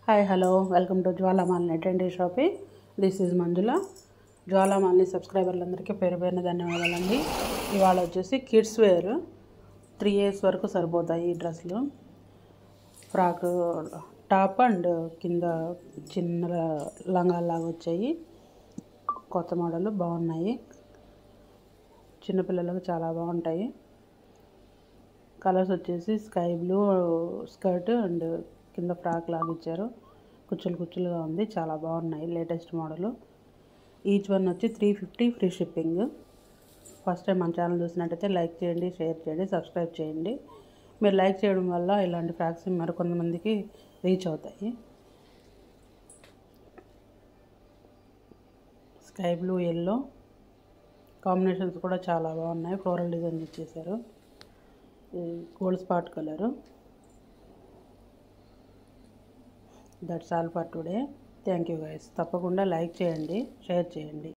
Hi hello welcome to Jwalamal net and day shopping. This is Manjula. జ్వాలామాల్ని సబ్స్క్రైబర్లందరికీ పేరు పేరున ధన్యవాదాలండి. ఇవాళ వచ్చేసి కిడ్స్ వేర్ 3 years వరకు సరిపోతాయి ఈ డ్రెస్సులు. ఫ్రాక్ టాప్ అండ్ కింద చిన్న లంగాల్లాగా వచ్చాయి. కొత్త మోడల్ బాగున్నాయి. చిన్నపిల్లలకు చాలా బాగుంటాయి. కలర్స్ వచ్చేసి స్కై బ్లూ స్కర్ట్ అండ్ కింద ఫ్రాక్ లాగా ఇచ్చారు. కుచ్చులుగా ఉంది, చాలా బాగున్నాయి. Latest model. ఈచ్ వన్ వచ్చి 350 ఫ్రీ షిప్పింగ్. ఫస్ట్ టైం మన ఛానల్ చూసినట్టయితే లైక్ చేయండి, షేర్ చేయండి, సబ్స్క్రైబ్ చేయండి. మీరు లైక్ చేయడం వల్ల ఇలాంటి ఫ్రాక్స్ మరికొంతమందికి రీచ్ అవుతాయి. స్కై బ్లూ ఎల్లో కాంబినేషన్స్ కూడా చాలా బాగున్నాయి. ఫ్లోరల్ డిజైన్ ఇచ్చేసారు. Gold spot colour. That's all for today. Thank you guys. తప్పకుండా లైక్ చేయండి, షేర్ చేయండి.